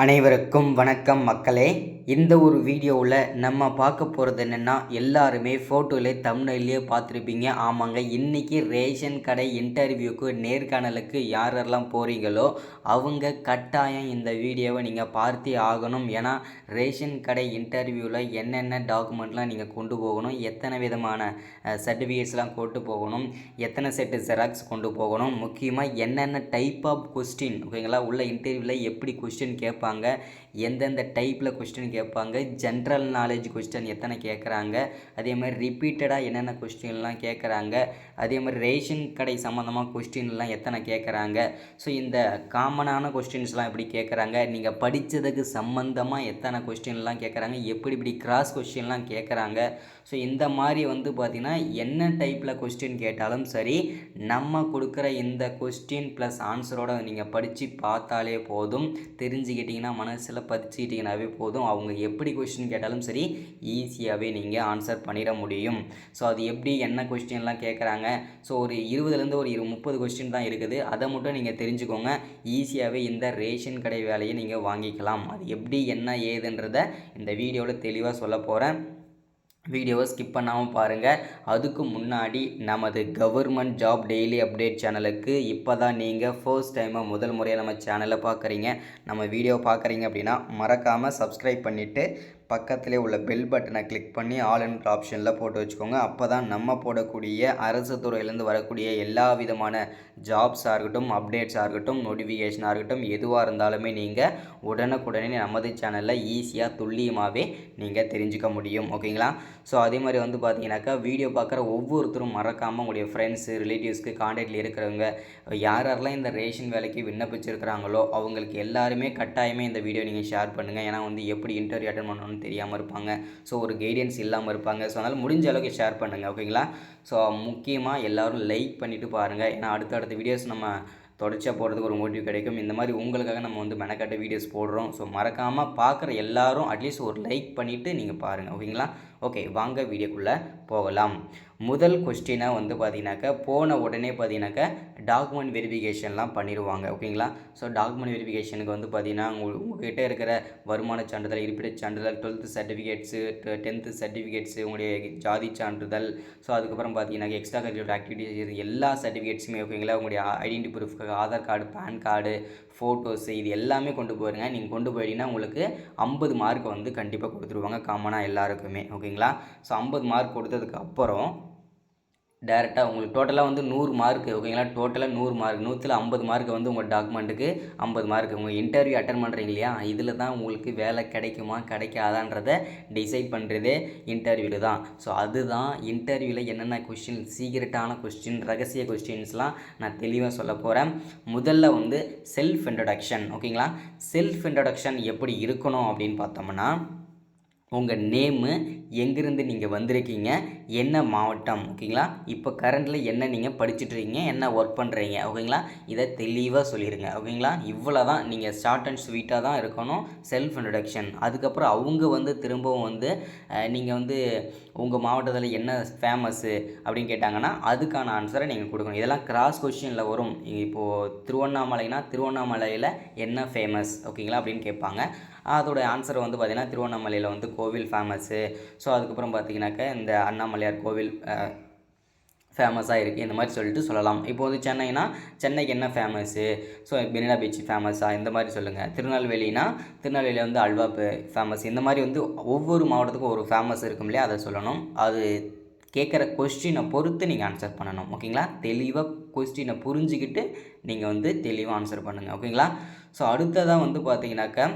அனைவருக்கும் வணக்கம் மக்களே. இந்த ஒரு வீடியோவில் நம்ம பார்க்க போகிறது என்னென்னா, எல்லாருமே ஃபோட்டோவிலே தம்ப்நெயிலே பார்த்துருப்பீங்க. ஆமாங்க, இன்றைக்கி ரேஷன் கடை இன்டர்வியூக்கு நேர்காணலுக்கு யாரெல்லாம் போகிறீங்களோ அவங்க கட்டாயம் இந்த வீடியோவை நீங்கள் பார்த்தே ஆகணும். ஏன்னா ரேஷன் கடை இன்டர்வியூவில் என்னென்ன டாக்குமெண்ட்லாம் நீங்கள் கொண்டு போகணும், எத்தனை விதமான சர்டிஃபிகேட்ஸ்லாம் கொண்டு போகணும், எத்தனை செட்டு ஜெராக்ஸ் கொண்டு போகணும், முக்கியமாக என்னென்ன டைப் ஆஃப் கொஸ்டின் ஓகேங்களா, உள்ள இன்டர்வியூவில் எப்படி கொஸ்டின் கேட்பாங்க, எந்தெந்த டைப்பில் கொஸ்டின் கேட்பாங்க, ஜென்ரல் நாலேஜ் கொஸ்டின் எத்தனை கேட்குறாங்க, அதே மாதிரி ரிப்பீட்டடாக என்னென்ன கொஸ்டின்லாம் கேட்குறாங்க, அதே மாதிரி ரேஷன் கடை சம்மந்தமாக கொஸ்டின்லாம் எத்தனை கேட்குறாங்க, ஸோ இந்த காமனான கொஸ்டின்ஸ்லாம் எப்படி கேட்குறாங்க, நீங்கள் படித்ததுக்கு சம்மந்தமாக எத்தனை கொஸ்டின்லாம் கேட்குறாங்க, எப்படி இப்படி கிராஸ் கொஸ்டின்லாம் கேட்குறாங்க. ஸோ இந்த மாதிரி பார்த்திங்கன்னா என்ன டைப்பில் கொஸ்டின் கேட்டாலும் சரி, நம்ம கொடுக்குற இந்த கொஸ்டின் ப்ளஸ் ஆன்சரோட நீங்கள் படித்து பார்த்தாலே போதும், தெரிஞ்சுக்கிட்டிங்கன்னா மனசில் பதிச்சுக்கிட்டிங்கனாவே போதும், அவங்க எப்படி கொஸ்டின் கேட்டாலும் சரி ஈஸியாகவே நீங்கள் ஆன்சர் பண்ணிட முடியும். ஸோ அது எப்படி என்ன கொஸ்டின்லாம் கேட்குறாங்க, ஸோ ஒரு 20லேருந்து ஒரு 30 கொஸ்டின் தான் இருக்குது, அதை மட்டும் நீங்கள் தெரிஞ்சுக்கோங்க. ஈஸியாகவே இந்த ரேஷன் கடை வேலையை நீங்கள் வாங்கிக்கலாம். அது எப்படி என்ன ஏதுன்றதை இந்த வீடியோவில் தெளிவாக சொல்ல போகிறேன். வீடியோவை ஸ்கிப் பண்ணாமல் பாருங்கள். அதுக்கு முன்னாடி நமது கவர்மெண்ட் ஜாப் டெய்லி அப்டேட் சேனலுக்கு இப்போ தான் நீங்கள் ஃபர்ஸ்ட் டைமாக முதல் முறையாக நம்ம சேனலை பார்க்குறீங்க, நம்ம வீடியோ பார்க்குறீங்க அப்படின்னா மறக்காமல் சப்ஸ்கிரைப் பண்ணிவிட்டு பக்கத்திலே உள்ள பெல் பட்டனை கிளிக் பண்ணி ஆல் என்ற ஆப்ஷனில் போட்டு வச்சுக்கோங்க. அப்போ தான் நம்ம போடக்கூடிய அரசு துறையிலேருந்து வரக்கூடிய எல்லா விதமான ஜாப்ஸாக இருக்கட்டும், அப்டேட்ஸாக இருக்கட்டும், நோட்டிஃபிகேஷனாக இருக்கட்டும், எதுவாக இருந்தாலுமே நீங்கள் உடனுக்குடனே நமது சேனலில் ஈஸியாக துல்லியமாகவே நீங்கள் தெரிஞ்சுக்க முடியும். ஓகேங்களா? ஸோ அதே மாதிரி பார்த்தீங்கன்னாக்கா வீடியோ பார்க்குற ஒவ்வொருத்தரும் மறக்காமல் உங்களுடைய ஃப்ரெண்ட்ஸு, ரிலேட்டிவ்ஸ்க்கு காண்டாக்டில் இருக்கிறவங்க யாரெல்லாம் இந்த ரேஷன் வேலைக்கு விண்ணப்பிச்சிருக்கிறாங்களோ அவங்களுக்கு எல்லாருமே கட்டாயமே இந்த வீடியோ நீங்கள் ஷேர் பண்ணுங்கள். ஏன்னா எப்படி இன்டர்வியூ அட்டன் பண்ணணும்னு தெரியாமல் இருப்பாங்க, ஸோ ஒரு கைடன்ஸ் இல்லாமல் இருப்பாங்க. ஸோ அதனால் முடிஞ்ச அளவுக்கு ஷேர் பண்ணுங்கள். ஓகேங்களா? ஸோ முக்கியமாக எல்லோரும் லைக் பண்ணிவிட்டு பாருங்கள். ஏன்னா அடுத்தடுத்த வீடியோஸ் நம்ம தொடர்ச்சியாக போடுறதுக்கு ஒரு மோட்டிவ் கிடைக்கும். இந்த மாதிரி உங்களுக்காக நம்ம மெனக்கட்ட வீடியோஸ் போடுறோம். ஸோ மறக்காமல் பார்க்குற எல்லாரும் அட்லீஸ்ட் ஒரு லைக் பண்ணிவிட்டு நீங்கள் பாருங்கள். ஓகேங்களா? ஓகே, வாங்க வீடியோக்குள்ளே போகலாம். முதல் கொஸ்டினை பார்த்தீங்கன்னாக்கா போன உடனே பார்த்தீங்கன்னாக்கா டாக்குமெண்ட் வெரிஃபிகேஷன்லாம் பண்ணிடுவாங்க. ஓகேங்களா? ஸோ டாக்குமெண்ட் வெரிஃபிகேஷனுக்கு பார்த்தீங்கன்னா உங்கள்கிட்ட இருக்கிற வருமான சான்றிதழ், இருப்பிடச் சான்றிதழ், 12th சர்டிஃபிகேட்ஸு, 10th சர்டிஃபிகேட்ஸு, உங்களுடைய ஜாதி சான்றிதழ், ஸோ அதுக்கப்புறம் பார்த்தீங்கன்னா எக்ஸ்ட்ரா கரிக்குலர் ஆக்டிவிட்டிஸ் எல்லா சர்டிஃபிகேட்ஸுமே ஓகேங்களா, உங்களுடைய ஐடென்டி ப்ரூஃப்க்கு Aadhaar card, PAN card, photos, இது எல்லாமே கொண்டு போயிருங்க. நீங்கள் கொண்டு போயிட்டீங்கன்னா உங்களுக்கு 50 மார்க் கண்டிப்பாக கொடுத்துருவாங்க காமனாக எல்லாருக்குமே. ஓகேங்களா? ஸோ 50 மார்க் கொடுத்ததுக்கு அப்புறம் டேரெக்டாக உங்களுக்கு டோட்டலாக 100 மார்க்கு. ஓகேங்களா? டோட்டலாக 100 மார்க், 100ல் 50 மார்க்கு உங்கள் டாக்குமெண்ட்டுக்கு 50 மார்க்கு. உங்கள் இன்டர்வியூ அட்டன் பண்ணுறீங்க இல்லையா, இதில் தான் உங்களுக்கு வேலை கிடைக்குமா கிடைக்காதான்றதை டிசைட் பண்ணுறதே இன்டர்வியூவில் தான். ஸோ அதுதான் இன்டர்வியூவில் என்னென்ன கொஸ்டின், சீக்ரெட்டான கொஸ்டின், ரகசிய கொஸ்டின்ஸ்லாம் நான் தெளிவாக சொல்ல போகிறேன். முதல்ல செல்ஃப் இன்ட்ரடக்ஷன். ஓகேங்களா? செல்ஃப் இன்ட்ரடக்ஷன் எப்படி இருக்கணும் அப்படின்னு பார்த்தோம்னா, உங்கள் நேமு, எங்கேருந்து நீங்கள் வந்திருக்கீங்க, என்ன மாவட்டம், ஓகேங்களா, இப்போ கரண்டில் என்ன நீங்கள் படிச்சுட்ருக்கீங்க, என்ன ஒர்க் பண்ணுறீங்க, ஓகேங்களா, இதை தெளிவாக சொல்லிடுங்க. ஓகேங்களா? இவ்வளோ தான், நீங்கள் ஷார்ட் அண்ட் ஸ்வீட்டாக தான் இருக்கணும் செல்ஃப் இன்ட்ரடக்ஷன். அதுக்கப்புறம் அவங்க திரும்பவும் நீங்கள் உங்கள் மாவட்டத்தில் என்ன ஃபேமஸ்ஸு அப்படின்னு கேட்டாங்கன்னா அதுக்கான ஆன்சரை நீங்கள் கொடுக்கணும். இதெல்லாம் கிராஸ் கொஸ்டினில் வரும். இப்போது திருவண்ணாமலைனா திருவண்ணாமலையில் என்ன ஃபேமஸ், ஓகேங்களா அப்படின்னு கேட்பாங்க. அதோடய ஆன்சர் பார்த்திங்கன்னா திருவண்ணாமலையில் கோவில் ஃபேமஸ்ஸு, ஸோ அதுக்கப்புறம் பார்த்திங்கனாக்கா இந்த அண்ணாமலையார் கோவில் ஃபேமஸாக இருக்குது, இந்த மாதிரி சொல்லிட்டு சொல்லலாம். இப்போ சென்னைனா சென்னைக்கு என்ன ஃபேமஸ்ஸு, ஸோ மெரினா பீச் ஃபேமஸாக, இந்த மாதிரி சொல்லுங்கள். திருநெல்வேலினா திருநெல்வேலியில் அல்வா ஃபேமஸ், இந்த மாதிரி ஒவ்வொரு மாவட்டத்துக்கும் ஒரு ஃபேமஸ் இருக்கும் இல்லையா, அதை சொல்லணும். அது கேட்குற கொஸ்டினை பொறுத்து நீங்கள் ஆன்சர் பண்ணணும். ஓகேங்களா? தெளிவாக கொஸ்டினை புரிஞ்சுக்கிட்டு நீங்கள் தெளிவாக ஆன்சர் பண்ணுங்கள். ஓகேங்களா? ஸோ அடுத்ததாக பார்த்திங்கனாக்கா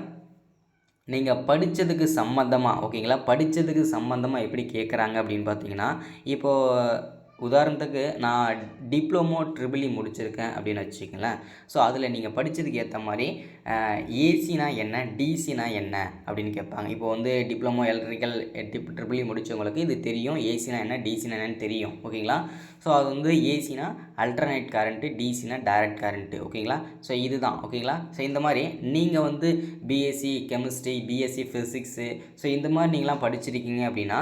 நீங்கள் படித்ததுக்கு சம்மந்தமாக, ஓகேங்களா, படித்ததுக்கு சம்மந்தமாக எப்படி கேட்குறாங்க அப்படின்னு பார்த்தீங்கன்னா, இப்போது உதாரணத்துக்கு நான் டிப்ளமோ ட்ரிபிள் முடிச்சிருக்கேன் அப்படின்னு வச்சுக்கங்களேன். ஸோ அதில் நீங்கள் படித்ததுக்கு ஏற்ற மாதிரி ஏசினா என்ன, டிசினா என்ன அப்படின்னு கேட்பாங்க. இப்போ டிப்ளமோ எலக்ட்ரிக்கல் ட்ரிபிள் முடித்தவங்களுக்கு இது தெரியும், ஏசினா என்ன, டிசினா என்னன்னு தெரியும். ஓகேங்களா? ஸோ அது ஏசினா அல்டர்னேட் கரண்ட்டு, டிசினா டைரக்ட் கரண்ட்டு. ஓகேங்களா? ஸோ இதுதான். ஓகேங்களா? ஸோ இந்த மாதிரி நீங்கள் BSc chemistry, BSc physics, so இந்த மாதிரி நீங்களாம் படிச்சிருக்கீங்க அப்படின்னா,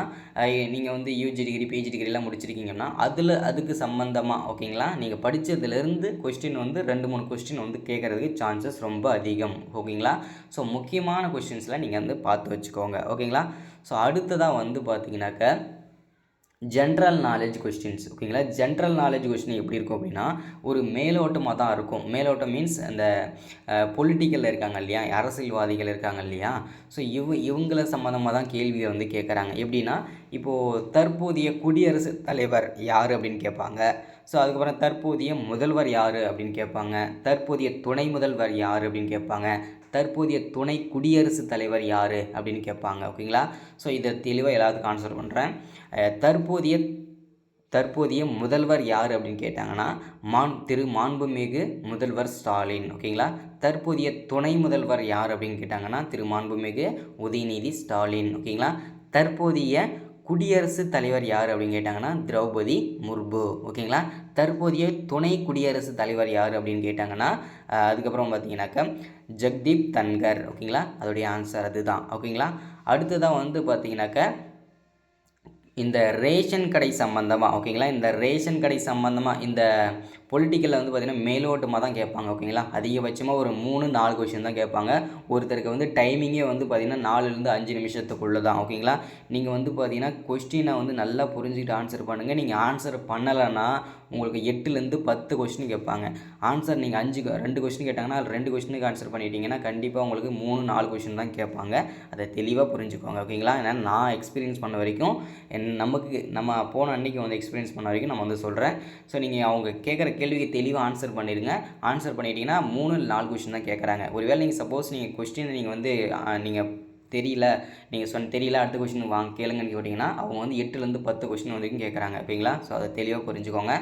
நீங்கள் யூஜி டிகிரி, பிஜி டிகிரிலாம் முடிச்சிருக்கீங்கன்னா அதுக்கு சம்மந்தமாக ஓகேங்களா நீங்கள் படித்ததுலேருந்து கொஸ்டின் வந்து 2-3 கொஸ்டின் வந்து கேட்குறதுக்கு சான்சஸ் ரொம்ப அதிகம் ஓகேங்களா. ஸோ முக்கியமான கொஸ்டின்ஸில் நீங்கள் வந்து பார்த்து வச்சுக்கோங்க ஓகேங்களா. ஸோ அடுத்ததாக வந்து பார்த்தீங்கன்னாக்க ஜென்ரல் நாலேஜ் கொஸ்டின்ஸ் ஓகேங்களா. ஜென்ரல் நாலேஜ் கொஸ்டின் எப்படி இருக்கும் அப்படின்னா ஒரு மேலோட்டமாக தான் இருக்கும். மேலோட்டம் மீன்ஸ் அந்த பொலிட்டிக்கலில் இருக்காங்க இல்லையா, அரசியல்வாதிகள் இருக்காங்க இல்லையா, ஸோ இவங்கள சம்மந்தமாக தான் கேள்வியை வந்து கேட்குறாங்க. எப்படின்னா இப்போது தற்போதைய குடியரசுத் தலைவர் யார் அப்படின்னு கேட்பாங்க. ஸோ அதுக்கப்புறம் தற்போதைய முதல்வர் யார் அப்படின்னு கேட்பாங்க. தற்போதைய துணை முதல்வர் யார் அப்படின்னு கேட்பாங்க. தற்போதைய துணை குடியரசுத் தலைவர் யார் அப்படின்னு கேட்பாங்க ஓகேங்களா. ஸோ இதை தெளிவாக எல்லாத்துக்கும் ஆன்சர் பண்ணுறேன். தற்போதைய முதல்வர் யார் அப்படின்னு கேட்டாங்கன்னா மாண்புமிகு முதல்வர் ஸ்டாலின் ஓகேங்களா. தற்போதைய துணை முதல்வர் யார் அப்படின்னு கேட்டாங்கன்னா மாண்புமிகு உதயநிதி ஸ்டாலின் ஓகேங்களா. தற்போதைய குடியரசுத் தலைவர் யார் அப்படின்னு கேட்டாங்கன்னா திரௌபதி முர்மு ஓகேங்களா. தற்போதைய துணை குடியரசுத் தலைவர் யார் அப்படின்னு கேட்டாங்கன்னா அதுக்கப்புறம் பார்த்தீங்கன்னாக்கா ஜெகதீப் தன்கர் ஓகேங்களா. அதோடைய ஆன்சர் அதுதான் ஓகேங்களா. அடுத்ததாக வந்து பார்த்தீங்கன்னாக்கா இந்த ரேஷன் கடை சம்மந்தமாக ஓகேங்களா. இந்த ரேஷன் கடை சம்மந்தமாக இந்த பொலிட்டிக்கலில் வந்து பார்த்திங்கன்னா மேலோட்டமாக தான் கேட்பாங்க ஓகேங்களா. அதிகபட்சமாக ஒரு 3-4 கொஷின் தான் கேட்பாங்க. ஒருத்தருக்கு வந்து டைமிங்கே வந்து பார்த்திங்கன்னா 4-5 நிமிஷத்துக்குள்ளே தான் ஓகேங்களா. நீங்கள் வந்து பார்த்திங்கன்னா கொஸ்டினை வந்து நல்லா புரிஞ்சுக்கிட்டு ஆன்சர் பண்ணுங்கள். நீங்கள் ஆன்சர் பண்ணலைன்னா உங்களுக்கு 8-10 கொஸ்டின் கேட்பாங்க. ஆன்சர் நீங்கள் 2 கொஸ்டின் கேட்டாங்கன்னா அது 2 கொஸ்டினுக்கு ஆன்சர் பண்ணிட்டீங்கன்னா கண்டிப்பாக உங்களுக்கு 3-4 கொஸ்டின் தான் கேட்பாங்க. அதை தெளிவாக புரிஞ்சுக்கோங்க ஓகேங்களா. ஏன்னா நான் எக்ஸ்பீரியன்ஸ் பண்ண வரைக்கும் நம்ம போன அன்றைக்கி வந்து எக்ஸ்பீரியன்ஸ் பண்ண வரைக்கும் நம்ம வந்து சொல்கிறேன். ஸோ நீங்கள் அவங்க கேட்குற கேள்விக்கு தெளிவாக ஆன்சர் பண்ணிடுங்க. ஆன்சர் பண்ணிட்டீங்கன்னா 3-4 கொஸ்டின் தான் கேட்குறாங்க. ஒருவேளை நீங்கள் சப்போஸ் நீங்கள் கொஸ்டினை நீங்கள் வந்து நீங்கள் தெரியல தெரியல அடுத்த கொஸ்டின் கேளுங்கன்னு கேட்டிங்கன்னா அவங்க வந்து 8-10 கொஸ்டின் வரைக்கும் கேட்குறாங்க ஓகேங்களா. ஸோ அதை தெளிவாக புரிஞ்சுக்கோங்க.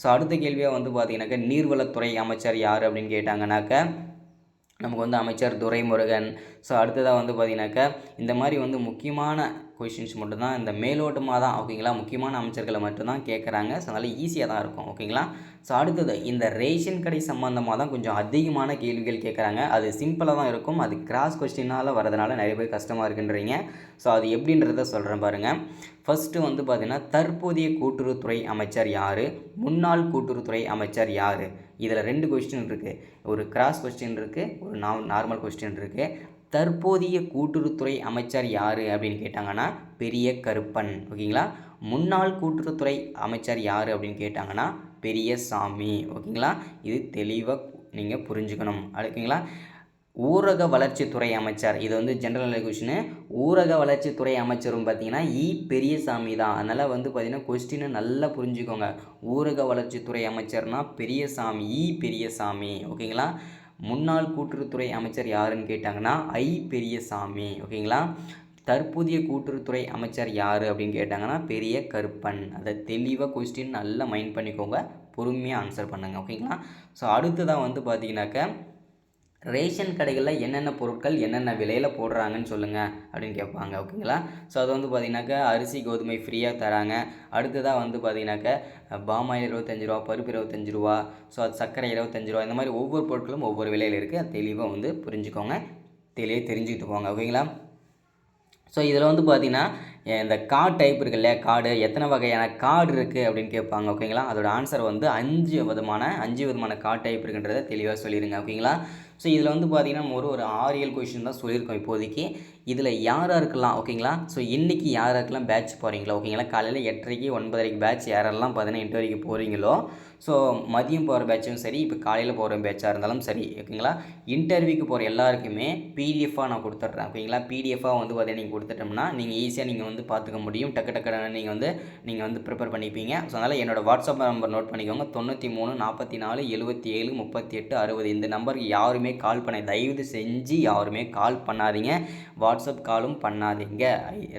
ஸோ அடுத்த கேள்வியாக வந்து பார்த்தீங்கன்னாக்கா நீர்வளத்துறை அமைச்சர் யார் அப்படின்னு கேட்டாங்கன்னாக்கா நமக்கு வந்து அமைச்சர் துரைமுருகன். ஸோ அடுத்ததாக வந்து பார்த்திங்கனாக்கா இந்த மாதிரி வந்து முக்கியமான கொஷின்ஸ் மட்டும்தான் இந்த மேலோட்டமாக தான் ஓகேங்களா. முக்கியமான அமைச்சர்களை மட்டும்தான் கேட்குறாங்க. ஸோ அதனால் ஈஸியாக தான் இருக்கும் ஓகேங்களா. ஸோ அடுத்தது இந்த ரேஷன் கடை சம்மந்தமாக தான் கொஞ்சம் அதிகமான கேள்விகள் கேட்குறாங்க. அது சிம்பிளாக தான் இருக்கும். அது கிராஸ் கொஸ்டினால் வரதுனால நிறைய பேர் கஷ்டமாக இருக்குன்றீங்க. ஸோ அது எப்படின்றத சொல்கிறேன் பாருங்கள். ஃபஸ்ட்டு வந்து பார்த்திங்கன்னா தற்போதைய கூட்டுறவுத்துறை அமைச்சர் யார், முன்னாள் கூட்டுறவுத்துறை அமைச்சர் யார், இதில் 2 கொஸ்டின் இருக்குது. ஒரு கிராஸ் கொஸ்டின் இருக்குது, ஒரு நார்மல் கொஸ்டின் இருக்குது. தற்போதைய கூட்டுறவுத்துறை அமைச்சர் யார் அப்படின்னு கேட்டாங்கன்னா பெரிய கருப்பன் ஓகேங்களா. முன்னாள் கூட்டுறவுத்துறை அமைச்சர் யார் அப்படின்னு கேட்டாங்கன்னா பெரியசாமி ஓகேங்களா. இது தெளிவாக நீங்கள் புரிஞ்சுக்கணும் ஓகேங்களா. ஊரக வளர்ச்சித்துறை அமைச்சர், இது வந்து ஜென்ரல் கொஸ்டின். ஊரக வளர்ச்சித்துறை அமைச்சரும் பார்த்தீங்கன்னா பெரியசாமி தான். அதனால் வந்து பார்த்திங்கன்னா கொஸ்டினை நல்லா புரிஞ்சுக்கோங்க. ஊரக வளர்ச்சித்துறை அமைச்சர்னா பெரியசாமி ஓகேங்களா. முன்னாள் கூட்டுறவுத்துறை அமைச்சர் யாருன்னு கேட்டாங்கன்னா பெரியசாமி ஓகேங்களா. தற்போதைய கூட்டுறவுத்துறை அமைச்சர் யார் அப்படின்னு கேட்டாங்கன்னா பெரிய கருப்பன். அதை தெளிவாக கொஸ்டின் நல்லா மைண்ட் பண்ணிக்கோங்க, பொறுமையாக ஆன்சர் பண்ணுங்கள் ஓகேங்களா. ஸோ அடுத்ததாக வந்து பார்த்தீங்கன்னாக்கா ரேஷன் கடைகளில் என்னென்ன பொருட்கள் என்னென்ன விலையில் போடுறாங்கன்னு சொல்லுங்கள் அப்படின்னு கேட்பாங்க ஓகேங்களா. ஸோ அது வந்து பார்த்திங்கனாக்கா அரிசி கோதுமை ஃப்ரீயாக தராங்க. அடுத்ததாக வந்து பார்த்திங்கனாக்கா பாமாயில் 25 ரூபா, பருப்பு 25 ரூபா, ஸோ அது சர்க்கரை 25 ரூபா. இந்த மாதிரி ஒவ்வொரு பொருட்களும் ஒவ்வொரு விலையில் இருக்குது. அது தெளிவாக வந்து புரிஞ்சுக்கோங்க, தெரிஞ்சுக்கிட்டு போங்க ஓகேங்களா. ஸோ இதில் வந்து பார்த்திங்கன்னா இந்த கார்டு டைப் இருக்குது இல்லையா, கார்டு எத்தனை வகையான கார்டு இருக்குது அப்படின்னு கேட்பாங்க ஓகேங்களா. அதோட ஆன்சர் வந்து 5 விதமான கார்டு டைப் இருக்குன்றதை தெளிவாக சொல்லிடுங்க ஓகேங்களா. ஸோ இதில் வந்து பார்த்திங்கன்னா நம்ம ஒரு 6-7 கொஷின் தான் சொல்லியிருக்கோம் இப்போதைக்கு. இதில் யாராருக்கெல்லாம் ஓகேங்களா. ஸோ இன்றைக்கி யாராருக்கெல்லாம் பேட்ச் போகிறீங்களோ ஓகேங்களா, காலையில் 8:30 9:30 பேட்ச் யாரெல்லாம் பார்த்தீங்கன்னா 8 வரைக்கும் போகிறீங்களோ, ஸோ மதியம் போகிற பேட்சும் சரி, இப்போ காலையில் போகிற பேட்சாக இருந்தாலும் சரி ஓகேங்களா, இன்டர்வியூக்கு போகிற எல்லாருக்குமே பிடிஎஃபாக நான் கொடுத்துட்றேன் ஓகேங்களா. பிடிஎஃபாக வந்து பார்த்தீங்கன்னா நீங்கள் கொடுத்துட்டோம்னா நீங்கள் ஈஸியாக நீங்கள் வந்து பார்த்துக்க முடியும். டக்கு நீங்கள் வந்து ப்ரிப்பேர் பண்ணிப்பீங்க. ஸோ அதனால் என்னோடய வாட்ஸ்அப் நம்பர் நோட் பண்ணிக்கோங்க. 93 44 77 38 60. இந்த நம்பருக்கு யாருமே கால் பண்ண தயவு செஞ்சு யாருமே கால் பண்ணாதீங்க. வாட்ஸ்அப் காலும் பண்ணாதீங்க,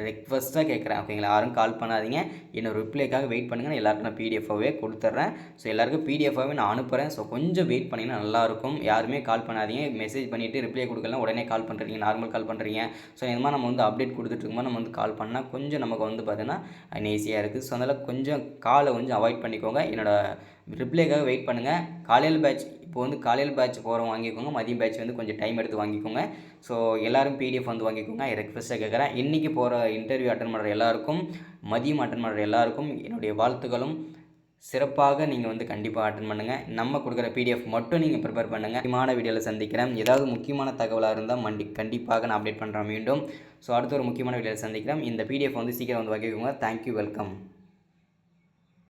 ரெக்வஸ்ட்டாக கேட்குறேன் ஓகேங்களா. யாரும் கால் பண்ணாதீங்க. என்னோட ரிப்ளைக்காக வெயிட் பண்ணுங்கள். எல்லாருக்கும் நான் பிடிஎஃபாகவே கொடுத்துட்றேன். ஸோ எல்லாருக்கும் பிடிஎஃபாகவே நான் அனுப்புகிறேன். ஸோ கொஞ்சம் வெயிட் பண்ணிங்கன்னா நல்லாயிருக்கும். யாருமே கால் பண்ணாதீங்க. மெசேஜ் பண்ணிவிட்டு ரிப்ளை கொடுக்கலாம், உடனே கால் பண்ணுறீங்க, நார்மல் கால் பண்ணுறீங்க. ஸோ இந்த மாதிரி நம்ம வந்து அப்டேட் கொடுத்துட்ருக்கும்போது நம்ம வந்து கால் பண்ணால் கொஞ்சம் நமக்கு வந்து பார்த்தீங்கன்னா ஈஸியாக இருக்குது. ஸோ அதனால் கொஞ்சம் காலை கொஞ்சம் அவாய்ட் பண்ணிக்கோங்க. என்னோடய ரிப்ளைக்காக வெயிட் பண்ணுங்கள். காலையில் பேட்ச் இப்போ வந்து காலையில் பேட்ச் போகிறவங்க வாங்கிக்கோங்க, மதியம் பேட்ச் வந்து கொஞ்சம் டைம் எடுத்து வாங்கிக்கோங்க. ஸோ எல்லோரும் பிடிஎஃப் வந்து வாங்கிக்கோங்க. ரெக்வஸ்ட்டாக கேட்குறேன். இன்றைக்கி போகிற இன்டர்வியூ அட்டன் பண்ணுற எல்லாருக்கும், மதியம் அட்டன் பண்ணுற எல்லாருக்கும் என்னுடைய வாழ்த்துக்களும் சிறப்பாக நீங்கள் வந்து கண்டிப்பாக அட்டன் பண்ணுங்கள். நம்ம கொடுக்குற பிடிஎஃப் மட்டும் நீங்கள் ப்ரிப்பேர் பண்ணுங்கள். முக்கியமான வீடியோவில் சந்திக்கிறேன். ஏதாவது முக்கியமான தகவலாக இருந்தால் கண்டிப்பாக நான் அப்டேட் பண்ணுறேன் மீண்டும். ஸோ அடுத்த ஒரு முக்கியமான வீடியோவில் சந்திக்கிறேன். இந்த பிடிஎஃப் வந்து சீக்கிரம் வந்து வாங்கிக்கோங்க. Thank you, welcome.